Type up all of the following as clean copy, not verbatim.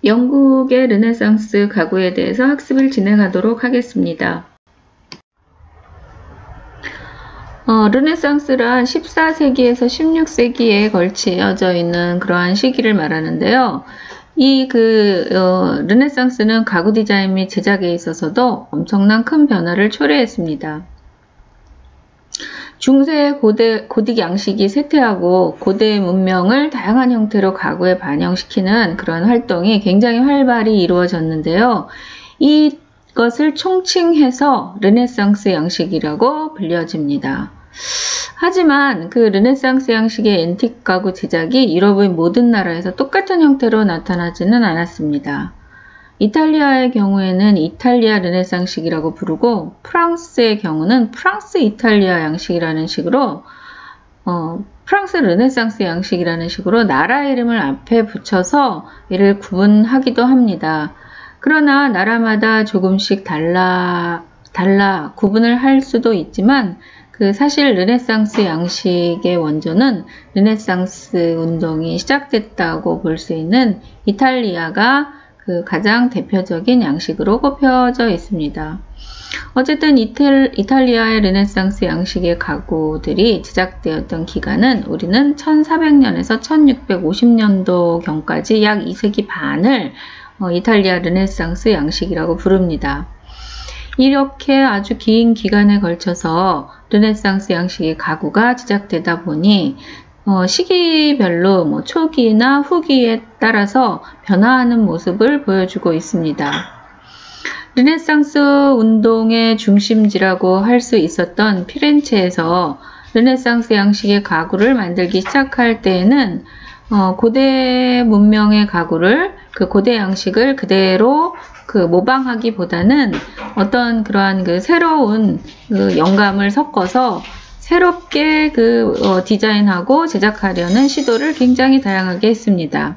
영국의 르네상스 가구에 대해서 학습을 진행하도록 하겠습니다. 르네상스란 14세기에서 16세기에 걸쳐져 있는 그러한 시기를 말하는데요. 르네상스는 가구 디자인 및 제작에 있어서도 엄청난 큰 변화를 초래했습니다. 중세 고딕 양식이 쇠퇴하고 고대 문명을 다양한 형태로 가구에 반영시키는 그런 활동이 굉장히 활발히 이루어졌는데요. 이것을 총칭해서 르네상스 양식이라고 불려집니다. 하지만 그 르네상스 양식의 앤틱 가구 제작이 유럽의 모든 나라에서 똑같은 형태로 나타나지는 않았습니다. 이탈리아의 경우에는 이탈리아 르네상식이라고 부르고 프랑스의 경우는 프랑스 이탈리아 양식이라는 식으로 프랑스 르네상스 양식이라는 식으로 나라 이름을 앞에 붙여서 이를 구분하기도 합니다. 그러나 나라마다 조금씩 달라 구분을 할 수도 있지만 사실 르네상스 양식의 원조는 르네상스 운동이 시작됐다고 볼 수 있는 이탈리아가 가장 대표적인 양식으로 꼽혀져 있습니다. 어쨌든 이탈리아의 르네상스 양식의 가구들이 제작되었던 기간은 우리는 1400년에서 1650년도경까지 약 2세기 반을 이탈리아 르네상스 양식이라고 부릅니다. 이렇게 아주 긴 기간에 걸쳐서 르네상스 양식의 가구가 제작되다 보니 시기별로 초기나 후기에 따라서 변화하는 모습을 보여주고 있습니다. 르네상스 운동의 중심지라고 할 수 있었던 피렌체에서 르네상스 양식의 가구를 만들기 시작할 때에는 고대 문명의 가구를 고대 양식을 그대로 모방하기보다는 어떤 그러한 새로운 영감을 섞어서 새롭게 디자인하고 제작하려는 시도를 굉장히 다양하게 했습니다.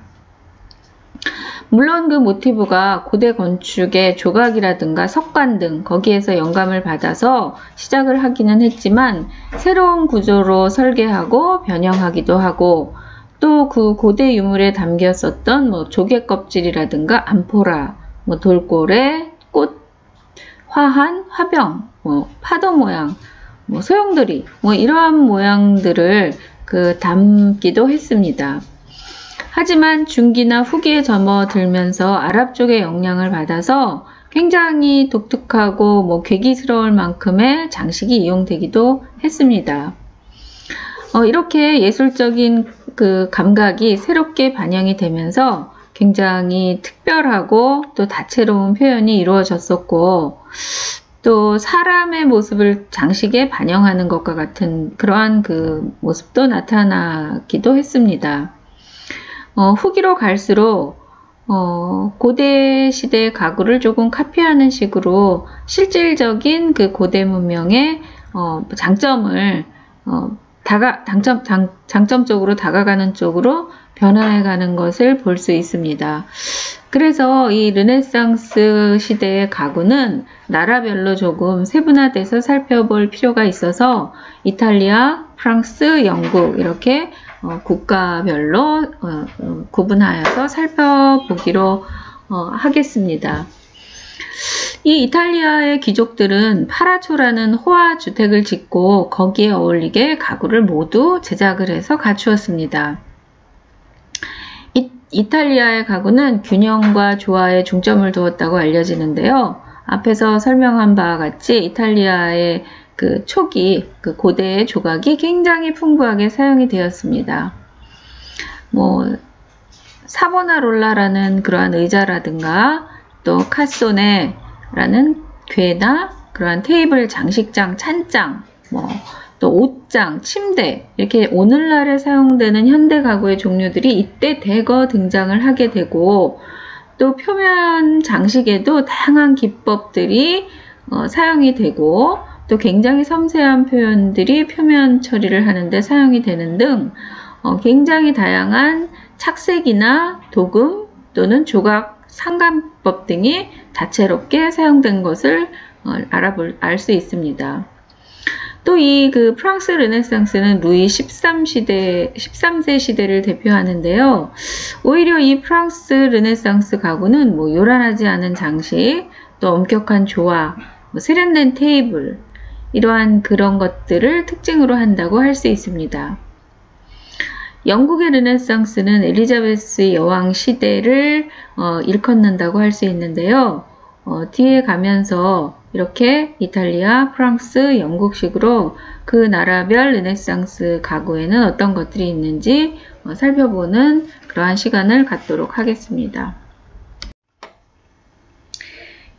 물론 모티브가 고대 건축의 조각이라든가 석관 등 거기에서 영감을 받아서 시작을 하기는 했지만 새로운 구조로 설계하고 변형하기도 하고 또 고대 유물에 담겼었던 조개 껍질이라든가 암포라, 돌고래, 꽃, 화한, 화병, 파도 모양, 소용돌이 이러한 모양들을 담기도 했습니다. 하지만 중기나 후기에 접어들면서 아랍 쪽의 영향을 받아서 굉장히 독특하고 괴기스러울 만큼의 장식이 이용되기도 했습니다. 이렇게 예술적인 감각이 새롭게 반영이 되면서 굉장히 특별하고 또 다채로운 표현이 이루어졌었고 또 사람의 모습을 장식에 반영하는 것과 같은 그러한 모습도 나타나기도 했습니다. 후기로 갈수록 고대 시대 가구를 조금 카피하는 식으로 실질적인 고대 문명의 장점을 장점적으로 다가가는 쪽으로 변화해가는 것을 볼 수 있습니다. 그래서 이 르네상스 시대의 가구는 나라별로 조금 세분화돼서 살펴볼 필요가 있어서 이탈리아, 프랑스, 영국 이렇게 국가별로 구분하여서 살펴보기로 하겠습니다. 이 이탈리아의 귀족들은 파라초라는 호화 주택을 짓고 거기에 어울리게 가구를 모두 제작을 해서 갖추었습니다. 이탈리아의 가구는 균형과 조화에 중점을 두었다고 알려지는데요. 앞에서 설명한 바와 같이 이탈리아의 초기 고대의 조각이 굉장히 풍부하게 사용이 되었습니다. 사보나롤라라는 그러한 의자라든가 또 카소네라는 괴나 그러한 테이블 장식장, 찬장, 또 옷장, 침대 이렇게 오늘날에 사용되는 현대 가구의 종류들이 이때 대거 등장을 하게 되고 또 표면 장식에도 다양한 기법들이 사용이 되고 또 굉장히 섬세한 표현들이 표면 처리를 하는데 사용이 되는 등 굉장히 다양한 착색이나 도금 또는 조각 상감법 등이 다채롭게 사용된 것을 알 수 있습니다. 또 이 그 프랑스 르네상스는 루이 13세 시대를 대표하는데요. 오히려 이 프랑스 르네상스 가구는 뭐 요란하지 않은 장식, 또 엄격한 조화, 뭐 세련된 테이블, 이러한 그런 것들을 특징으로 한다고 할 수 있습니다. 영국의 르네상스는 엘리자베스 여왕 시대를 일컫는다고 할 수 있는데요. 뒤에 가면서 이렇게 이탈리아, 프랑스, 영국식으로 그 나라별 르네상스 가구에는 어떤 것들이 있는지 살펴보는 그러한 시간을 갖도록 하겠습니다.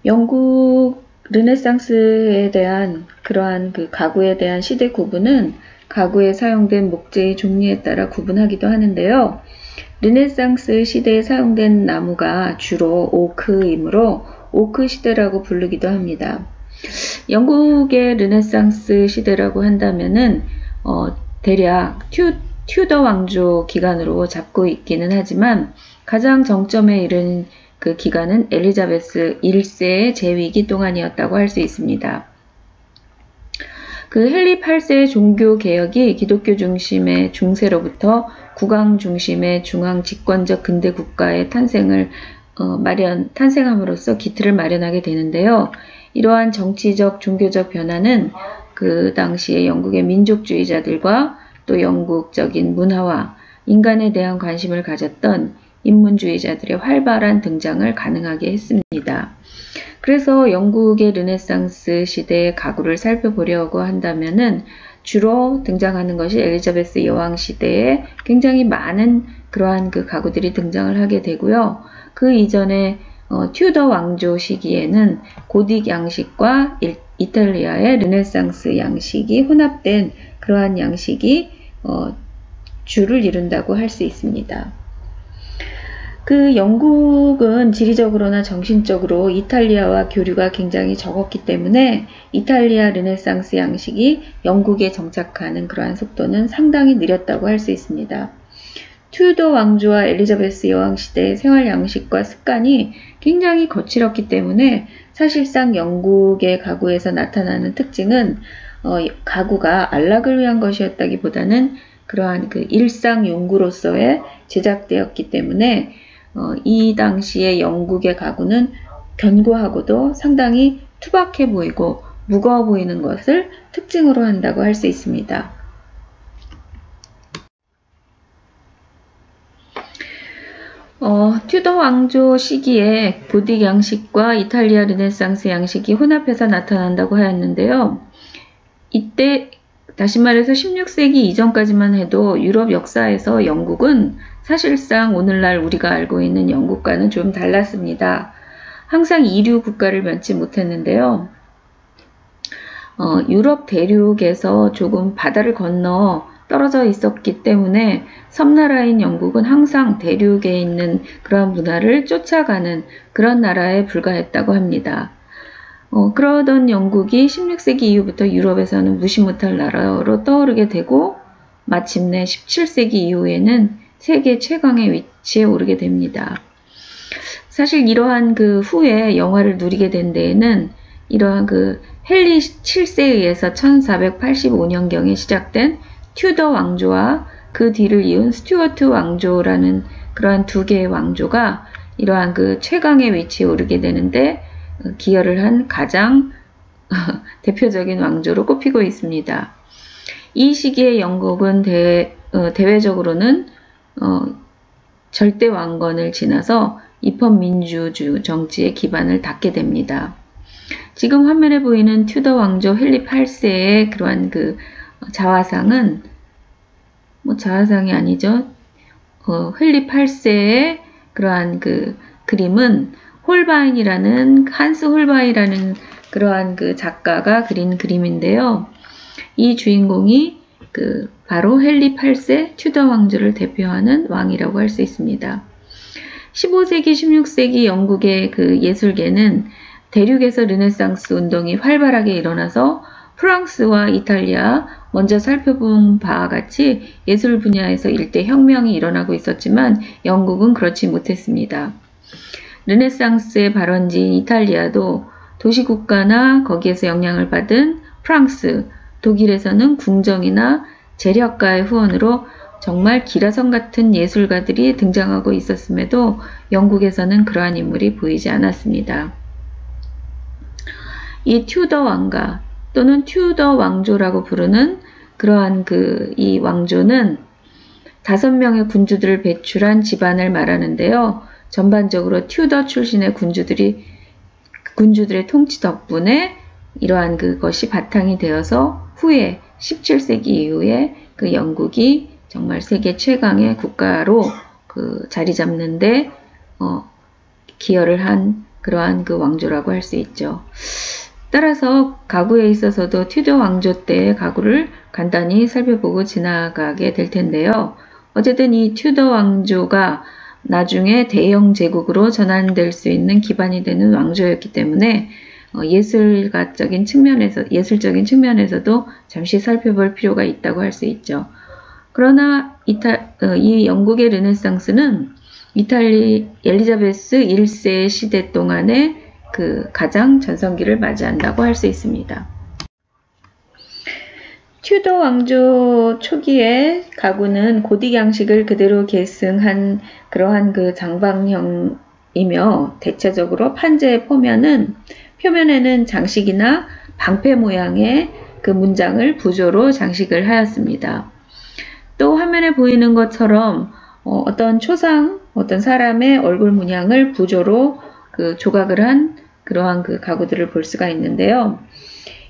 영국 르네상스에 대한 그러한 그 가구에 대한 시대 구분은 가구에 사용된 목재의 종류에 따라 구분하기도 하는데요. 르네상스 시대에 사용된 나무가 주로 오크이므로 오크 시대라고 부르기도 합니다. 영국의 르네상스 시대라고 한다면은 대략 튜더 왕조 기간으로 잡고 있기는 하지만 가장 정점에 이른 그 기간은 엘리자베스 1세의 재위기 동안이었다고 할 수 있습니다. 그 헨리 8세의 종교 개혁이 기독교 중심의 중세로부터 국왕 중심의 중앙 집권적 근대 국가의 탄생함으로써 기틀을 마련하게 되는데요. 이러한 정치적, 종교적 변화는 그 당시에 영국의 민족주의자들과 또 영국적인 문화와 인간에 대한 관심을 가졌던 인문주의자들의 활발한 등장을 가능하게 했습니다. 그래서 영국의 르네상스 시대의 가구를 살펴보려고 한다면은 주로 등장하는 것이 엘리자베스 여왕 시대에 굉장히 많은 그러한 그 가구들이 등장을 하게 되고요. 그 이전에 튜더 왕조 시기에는 고딕 양식과 이탈리아의 르네상스 양식이 혼합된 그러한 양식이 주를 이룬다고 할 수 있습니다. 그 영국은 지리적으로나 정신적으로 이탈리아와 교류가 굉장히 적었기 때문에 이탈리아 르네상스 양식이 영국에 정착하는 그러한 속도는 상당히 느렸다고 할 수 있습니다. 튜더 왕조와 엘리자베스 여왕 시대의 생활 양식과 습관이 굉장히 거칠었기 때문에 사실상 영국의 가구에서 나타나는 특징은 가구가 안락을 위한 것이었다기보다는 그러한 그 일상 용구로서의 제작되었기 때문에 이 당시의 영국의 가구는 견고하고도 상당히 투박해 보이고 무거워 보이는 것을 특징으로 한다고 할 수 있습니다. 튜더 왕조 시기에 고딕 양식과 이탈리아 르네상스 양식이 혼합해서 나타난다고 하였는데요. 이때 다시 말해서 16세기 이전까지만 해도 유럽 역사에서 영국은 사실상 오늘날 우리가 알고 있는 영국과는 좀 달랐습니다. 항상 이류 국가를 면치 못했는데요. 유럽 대륙에서 조금 바다를 건너 떨어져 있었기 때문에 섬나라인 영국은 항상 대륙에 있는 그런 문화를 쫓아가는 그런 나라에 불과했다고 합니다. 그러던 영국이 16세기 이후부터 유럽에서는 무시 못할 나라로 떠오르게 되고 마침내 17세기 이후에는 세계 최강의 위치에 오르게 됩니다. 사실 이러한 그 후에 영화를 누리게 된 데에는 이러한 그 헨리 7세에 의해서 1485년경에 시작된 튜더 왕조와 그 뒤를 이은 스튜어트 왕조라는 그러한 두 개의 왕조가 이러한 그 최강의 위치에 오르게 되는데 기여를 한 가장 대표적인 왕조로 꼽히고 있습니다. 이 시기에 영국은 대외적으로는 절대 왕권을 지나서 입헌민주주 정치의 기반을 닦게 됩니다. 지금 화면에 보이는 튜더 왕조 헨리 8세의 그러한 그 자화상은 자화상이 아니죠. 헨리 8세의 그러한 그 그림은 한스 홀바인이라는 그러한 그 작가가 그린 그림인데요. 이 주인공이 바로 헨리 8세 튜더 왕조를 대표하는 왕이라고 할 수 있습니다. 15세기, 16세기 영국의 그 예술계는 대륙에서 르네상스 운동이 활발하게 일어나서 프랑스와 이탈리아, 먼저 살펴본 바와 같이 예술 분야에서 일대 혁명이 일어나고 있었지만 영국은 그렇지 못했습니다. 르네상스의 발원지인 이탈리아도 도시국가나 거기에서 영향을 받은 프랑스, 독일에서는 궁정이나 재력가의 후원으로 정말 기라성 같은 예술가들이 등장하고 있었음에도 영국에서는 그러한 인물이 보이지 않았습니다. 이 튜더 왕가 또는 튜더 왕조라고 부르는 그러한 이 왕조는 5명의 군주들을 배출한 집안을 말하는데요. 전반적으로 튜더 출신의 군주들의 통치 덕분에 이러한 그것이 바탕이 되어서 후에 17세기 이후에 그 영국이 정말 세계 최강의 국가로 자리 잡는데 기여를 한 그러한 그 왕조라고 할 수 있죠. 따라서 가구에 있어서도 튜더 왕조 때의 가구를 간단히 살펴보고 지나가게 될 텐데요. 어쨌든 이 튜더 왕조가 나중에 대영 제국으로 전환될 수 있는 기반이 되는 왕조였기 때문에 예술적인 측면에서도 잠시 살펴볼 필요가 있다고 할 수 있죠. 그러나 이 영국의 르네상스는 엘리자베스 1세 시대 동안에 가장 전성기를 맞이한다고 할 수 있습니다. 튜더 왕조 초기의 가구는 고딕 양식을 그대로 계승한 그러한 장방형이며 대체적으로 판재의 표면에는 장식이나 방패 모양의 문장을 부조로 장식을 하였습니다. 또 화면에 보이는 것처럼 어떤 초상, 어떤 사람의 얼굴 문양을 부조로 조각을 한 그러한 가구들을 볼 수가 있는데요.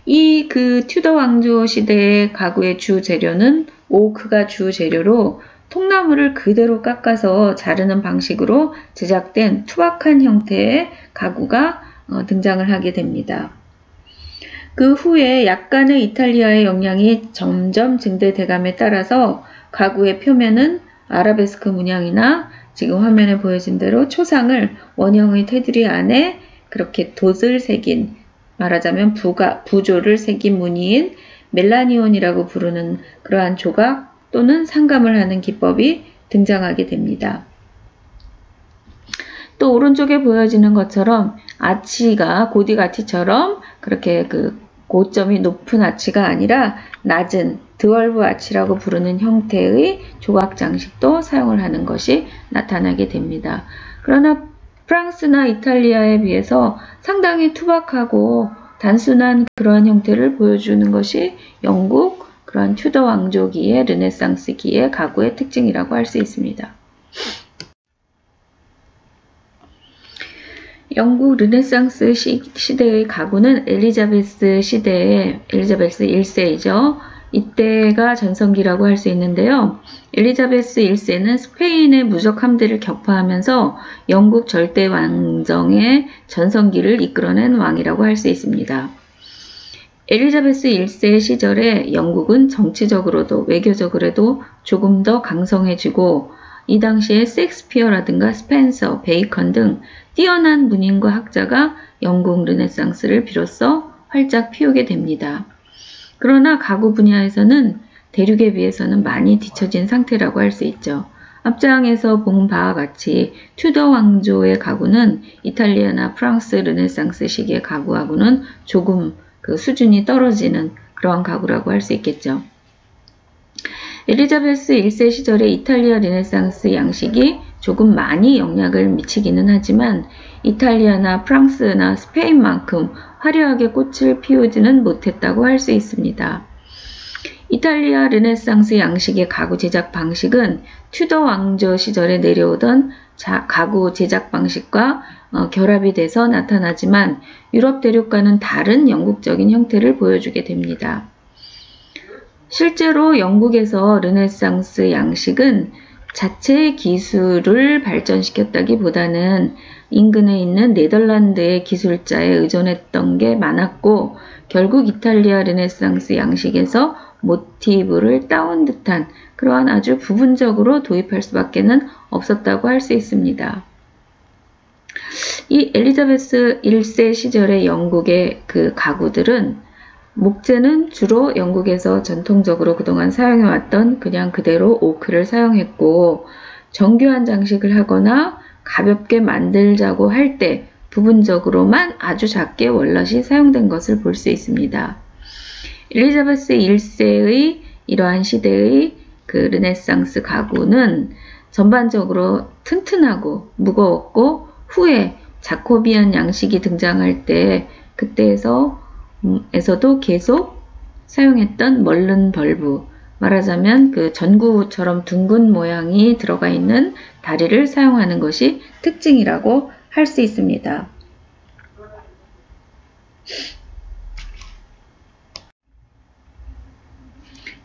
이 튜더 왕조 시대의 가구의 주 재료는 오크가 주 재료로 통나무를 그대로 깎아서 자르는 방식으로 제작된 투박한 형태의 가구가 등장을 하게 됩니다. 그 후에 약간의 이탈리아의 영향이 점점 증대돼감에 따라서 가구의 표면은 아라베스크 문양이나 지금 화면에 보여진 대로 초상을 원형의 테두리 안에 그렇게 돛을 새긴, 말하자면 부조를 새긴 무늬인 멜라니온이라고 부르는 그러한 조각 또는 상감을 하는 기법이 등장하게 됩니다. 또 오른쪽에 보여지는 것처럼 아치가 고딕 아치처럼 그렇게 고점이 높은 아치가 아니라 낮은 드월브 아치라고 부르는 형태의 조각 장식도 사용을 하는 것이 나타나게 됩니다. 그러나 프랑스나 이탈리아에 비해서 상당히 투박하고 단순한 그러한 형태를 보여주는 것이 영국 그러한 튜더 왕조기의 르네상스기의 가구의 특징이라고 할 수 있습니다. 영국 르네상스 시대의 가구는 엘리자베스 1세이죠. 이때가 전성기라고 할 수 있는데요. 엘리자베스 1세는 스페인의 무적 함대를 격파하면서 영국 절대 왕정의 전성기를 이끌어낸 왕이라고 할 수 있습니다. 엘리자베스 1세 시절에 영국은 정치적으로도 외교적으로도 조금 더 강성해지고 이 당시에 셰익스피어라든가 스펜서, 베이컨 등 뛰어난 문인과 학자가 영국 르네상스를 비로소 활짝 피우게 됩니다. 그러나 가구 분야에서는 대륙에 비해서는 많이 뒤처진 상태라고 할 수 있죠. 앞장에서 본 바와 같이 튜더 왕조의 가구는 이탈리아나 프랑스 르네상스 시기의 가구하고는 조금 수준이 떨어지는 그러한 가구라고 할 수 있겠죠. 엘리자베스 1세 시절의 이탈리아 르네상스 양식이 조금 많이 영향을 미치기는 하지만 이탈리아나 프랑스나 스페인만큼 화려하게 꽃을 피우지는 못했다고 할 수 있습니다. 이탈리아 르네상스 양식의 가구 제작 방식은 튜더 왕조 시절에 내려오던 가구 제작 방식과 결합이 돼서 나타나지만 유럽 대륙과는 다른 영국적인 형태를 보여주게 됩니다. 실제로 영국에서 르네상스 양식은 자체의 기술을 발전시켰다기보다는 인근에 있는 네덜란드의 기술자에 의존했던 게 많았고 결국 이탈리아 르네상스 양식에서 모티브를 따온 듯한 그러한 아주 부분적으로 도입할 수밖에는 없었다고 할 수 있습니다. 이 엘리자베스 1세 시절의 영국의 가구들은 목재는 주로 영국에서 전통적으로 그동안 사용해왔던 그냥 그대로 오크를 사용했고 정교한 장식을 하거나 가볍게 만들자고 할 때 부분적으로만 아주 작게 월넛이 사용된 것을 볼 수 있습니다. 엘리자베스 1세의 이러한 시대의 그 르네상스 가구는 전반적으로 튼튼하고 무거웠고, 후에 자코비안 양식이 등장할 때 그때에서도 계속 사용했던 멀른 벌브, 말하자면 그 전구처럼 둥근 모양이 들어가 있는 다리를 사용하는 것이 특징이라고 할 수 있습니다.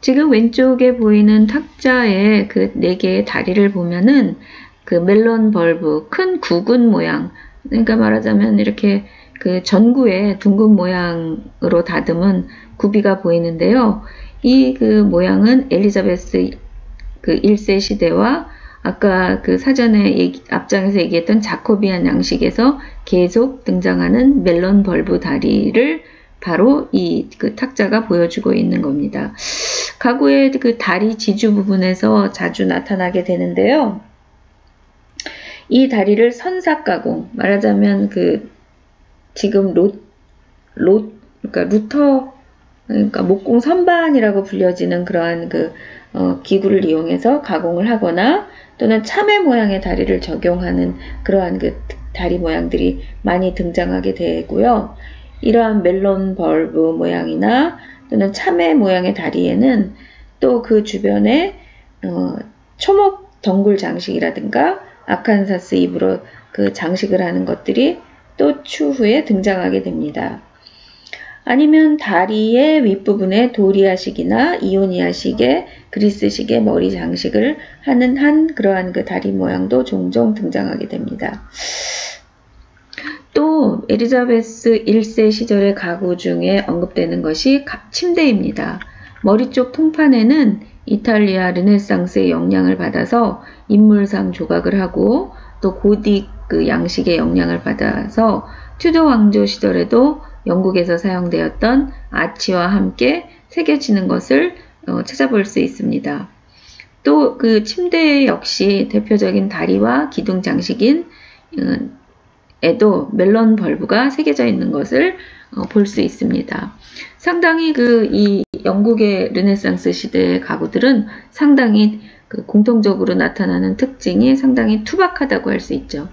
지금 왼쪽에 보이는 탁자의 그 4개의 다리를 보면은 그 멜론 벌브, 큰 구근 모양, 그러니까 말하자면 이렇게 그 전구에 둥근 모양으로 다듬은 구비가 보이는데요. 이 그 모양은 엘리자베스 그 1세 시대와 아까 그 사전에 앞장에서 얘기했던 자코비안 양식에서 계속 등장하는 멜론 벌브 다리를 바로 이 그 탁자가 보여주고 있는 겁니다. 가구의 그 다리 지주 부분에서 자주 나타나게 되는데요. 이 다리를 선삭 가공, 말하자면 그 지금 그러니까 루터, 그러니까 목공 선반이라고 불려지는 그러한 그 기구를 이용해서 가공을 하거나 또는 참외 모양의 다리를 적용하는 그러한 그 다리 모양들이 많이 등장하게 되고요. 이러한 멜론 벌브 모양이나 또는 참외 모양의 다리에는 또 그 주변에 초목 덩굴 장식이라든가 아칸사스 잎으로 그 장식을 하는 것들이 또 추후에 등장하게 됩니다. 아니면 다리의 윗부분에 도리아식이나 이오니아식의 그리스식의 머리 장식을 하는 그러한 그 다리 모양도 종종 등장하게 됩니다. 또 엘리자베스 1세 시절의 가구 중에 언급되는 것이 침대입니다. 머리 쪽 통판에는 이탈리아 르네상스의 영향을 받아서 인물상 조각을 하고 또 고딕 그 양식의 영향을 받아서 튜더 왕조 시절에도 영국에서 사용되었던 아치와 함께 새겨지는 것을 찾아볼 수 있습니다. 또 그 침대 역시 대표적인 다리와 기둥 장식인 에도 멜론 벌브가 새겨져 있는 것을 볼 수 있습니다. 상당히 이 영국의 르네상스 시대의 가구들은 상당히 그 공통적으로 나타나는 특징이 상당히 투박하다고 할 수 있죠.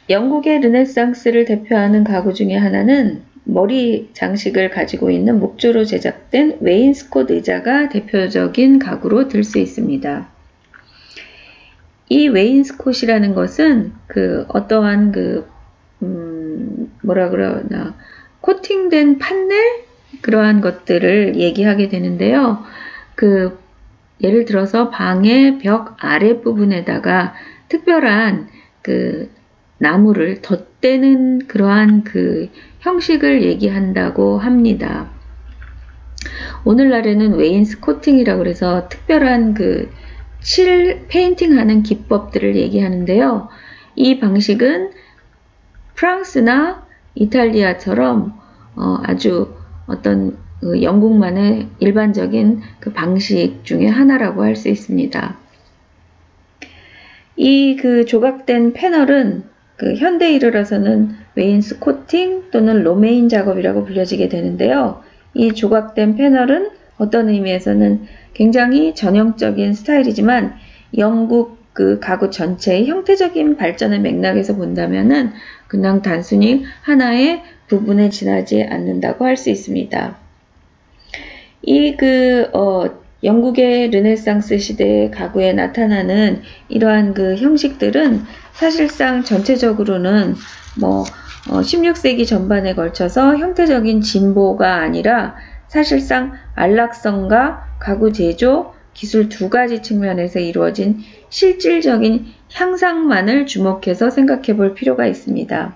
영국의 르네상스를 대표하는 가구 중에 하나는 머리 장식을 가지고 있는 목조로 제작된 웨인스콧 의자가 대표적인 가구로 들 수 있습니다. 이 웨인스콧이라는 것은 그 어떠한 뭐라 그러나 코팅된 판넬 그러한 것들을 얘기하게 되는데요. 예를 들어서 방의 벽 아랫부분에다가 특별한 나무를 덧대는 그러한 형식을 얘기한다고 합니다. 오늘날에는 웨인스코팅이라고 해서 특별한 페인팅하는 기법들을 얘기하는데요. 이 방식은 프랑스나 이탈리아처럼 아주 어떤 영국만의 일반적인 방식 중에 하나라고 할 수 있습니다. 이 조각된 패널은 현대에 이르러서는 웨인스코팅 또는 로메인 작업이라고 불려지게 되는데요. 이 조각된 패널은 어떤 의미에서는 굉장히 전형적인 스타일이지만 영국 가구 전체의 형태적인 발전의 맥락에서 본다면은 그냥 단순히 하나의 부분에 지나지 않는다고 할 수 있습니다. 이 영국의 르네상스 시대의 가구에 나타나는 이러한 형식들은 사실상 전체적으로는 16세기 전반에 걸쳐서 형태적인 진보가 아니라 사실상 안락성과 가구 제조, 기술 두 가지 측면에서 이루어진 실질적인 향상만을 주목해서 생각해 볼 필요가 있습니다.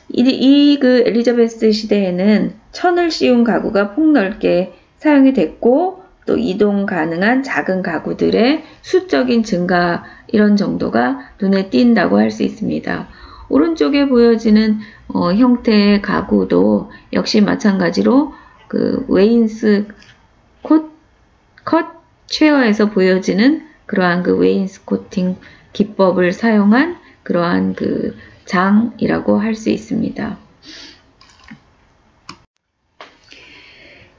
이 엘리자베스 시대에는 천을 씌운 가구가 폭넓게 사용이 됐고 또 이동 가능한 작은 가구들의 수적인 증가 이런 정도가 눈에 띈다고 할 수 있습니다. 오른쪽에 보여지는 형태의 가구도 역시 마찬가지로 웨인스 컷 체어에서 보여지는 그러한 웨인스코팅 기법을 사용한 그러한 장이라고 할 수 있습니다.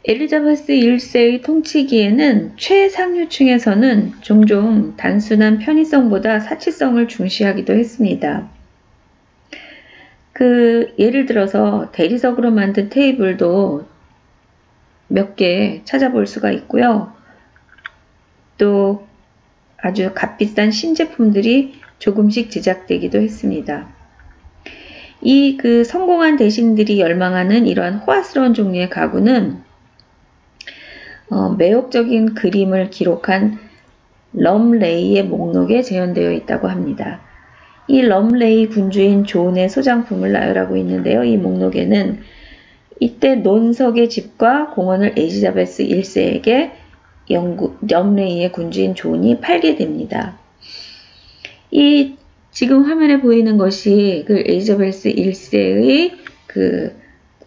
엘리자베스 1세의 통치기에는 최상류층에서는 종종 단순한 편의성보다 사치성을 중시하기도 했습니다. 예를 들어서 대리석으로 만든 테이블도 몇 개 찾아볼 수가 있고요. 또 아주 값비싼 신제품들이 조금씩 제작되기도 했습니다. 성공한 대신들이 열망하는 이러한 호화스러운 종류의 가구는 매혹적인 그림을 기록한 럼레이의 목록에 재현되어 있다고 합니다. 이 럼레이 군주인 존의 소장품을 나열하고 있는데요. 이 목록에는 이때 논석의 집과 공원을 엘리자베스 1세에게 럼레이의 군주인 존이 팔게 됩니다. 지금 화면에 보이는 것이 엘리자베스 1세의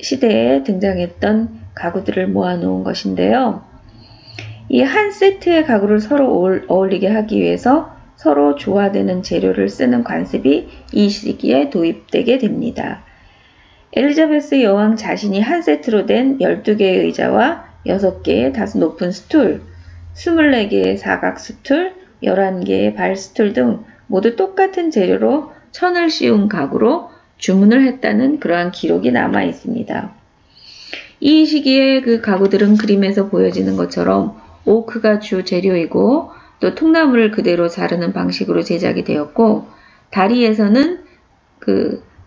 시대에 등장했던 가구들을 모아놓은 것인데요. 이 한 세트의 가구를 서로 어울리게 하기 위해서 서로 조화되는 재료를 쓰는 관습이 이 시기에 도입되게 됩니다. 엘리자베스 여왕 자신이 한 세트로 된 12개의 의자와 6개의 다소 높은 스툴, 24개의 사각 스툴, 11개의 발 스툴 등 모두 똑같은 재료로 천을 씌운 가구로 주문을 했다는 그러한 기록이 남아 있습니다. 이 시기에 가구들은 그림에서 보여지는 것처럼 오크가 주 재료이고 또 통나무를 그대로 자르는 방식으로 제작이 되었고, 다리에서는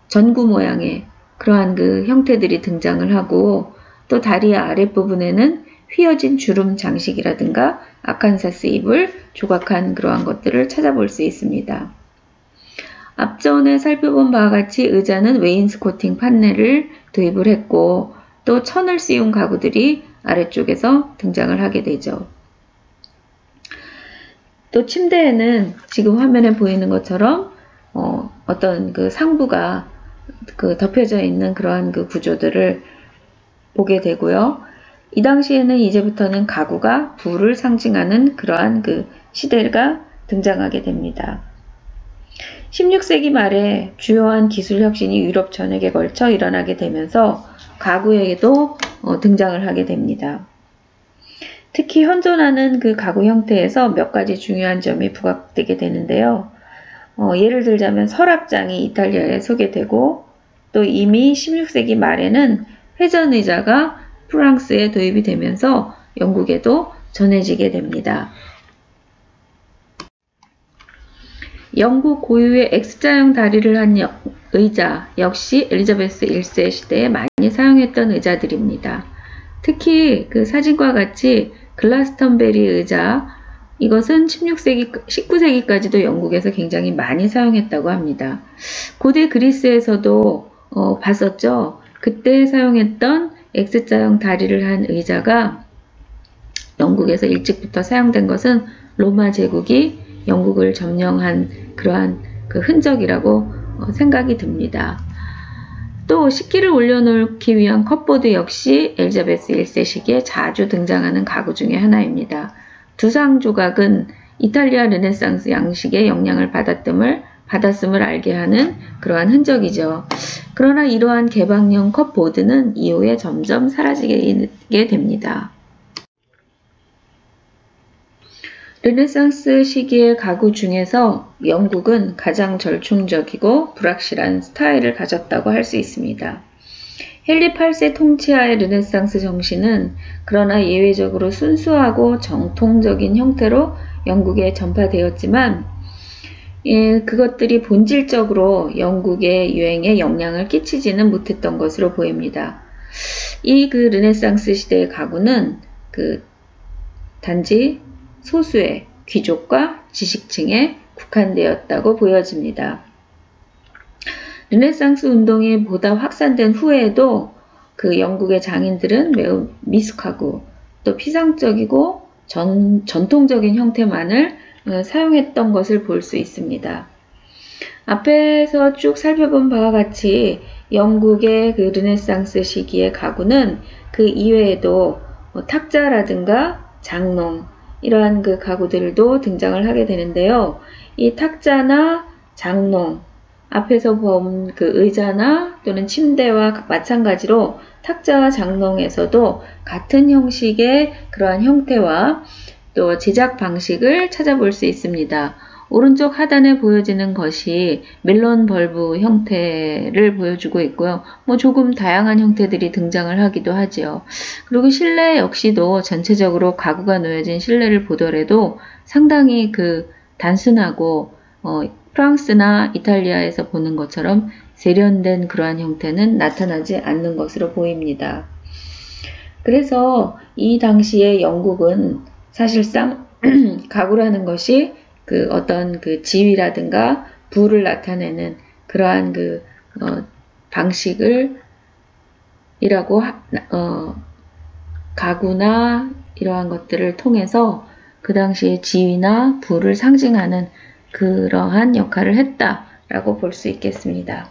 전구 모양의 그러한 형태들이 등장을 하고, 또 다리의 아랫부분에는 휘어진 주름 장식이라든가 아칸사스 잎을 조각한 그러한 것들을 찾아볼 수 있습니다. 앞전에 살펴본 바와 같이 의자는 웨인스코팅 판넬을 도입을 했고, 또 천을 씌운 가구들이 아래쪽에서 등장을 하게 되죠. 또 침대에는 지금 화면에 보이는 것처럼 어떤 상부가 덮여져 있는 그러한 구조들을 보게 되고요. 이 당시에는 이제부터는 가구가 부를 상징하는 그러한 시대가 등장하게 됩니다. 16세기 말에 주요한 기술 혁신이 유럽 전역에 걸쳐 일어나게 되면서 가구에도 등장을 하게 됩니다. 특히 현존하는 가구 형태에서 몇 가지 중요한 점이 부각되게 되는데요. 예를 들자면 서랍장이 이탈리아에 소개되고, 또 이미 16세기 말에는 회전의자가 프랑스에 도입이 되면서 영국에도 전해지게 됩니다. 영국 고유의 X자형 다리를 한 의자 역시 엘리자베스 1세 시대에 많이 사용했던 의자들입니다. 특히 사진과 같이 글라스턴베리 의자, 이것은 19세기까지도 영국에서 굉장히 많이 사용했다고 합니다. 고대 그리스에서도 봤었죠. 그때 사용했던 X자형 다리를 한 의자가 영국에서 일찍부터 사용된 것은 로마 제국이 영국을 점령한 그러한 흔적이라고 생각이 듭니다. 또 식기를 올려놓기 위한 컵보드 역시 엘리자베스 1세 시기에 자주 등장하는 가구 중의 하나입니다. 두상 조각은 이탈리아 르네상스 양식의 영향을 받았음을 알게 하는 그러한 흔적이죠. 그러나 이러한 개방형 컵보드는 이후에 점점 사라지게 됩니다. 르네상스 시기의 가구 중에서 영국은 가장 절충적이고 불확실한 스타일을 가졌다고 할 수 있습니다. 헨리 8세 통치하의 르네상스 정신은 그러나 예외적으로 순수하고 정통적인 형태로 영국에 전파되었지만, 그것들이 본질적으로 영국의 유행에 영향을 끼치지는 못했던 것으로 보입니다. 이 르네상스 시대의 가구는 단지 소수의 귀족과 지식층에 국한되었다고 보여집니다. 르네상스 운동이 보다 확산된 후에도 영국의 장인들은 매우 미숙하고 또 피상적이고 전통적인 형태만을 사용했던 것을 볼 수 있습니다. 앞에서 쭉 살펴본 바와 같이 영국의 르네상스 시기의 가구는 그 이외에도 탁자라든가 장롱, 이러한 가구들도 등장을 하게 되는데요. 이 탁자나 장롱, 앞에서 본 그 의자나 또는 침대와 마찬가지로 탁자와 장롱에서도 같은 형식의 그러한 형태와 또 제작 방식을 찾아볼 수 있습니다. 오른쪽 하단에 보여지는 것이 멜론 벌브 형태를 보여주고 있고요. 조금 다양한 형태들이 등장을 하기도 하지요. 그리고 실내 역시도 전체적으로 가구가 놓여진 실내를 보더라도 상당히 단순하고 프랑스나 이탈리아에서 보는 것처럼 세련된 그러한 형태는 나타나지 않는 것으로 보입니다. 그래서 이 당시에 영국은 사실상 가구라는 것이 어떤 지위라든가 부를 나타내는 그러한 방식을 가구나 이러한 것들을 통해서 그 당시의 지위나 부를 상징하는 그러한 역할을 했다라고 볼 수 있겠습니다.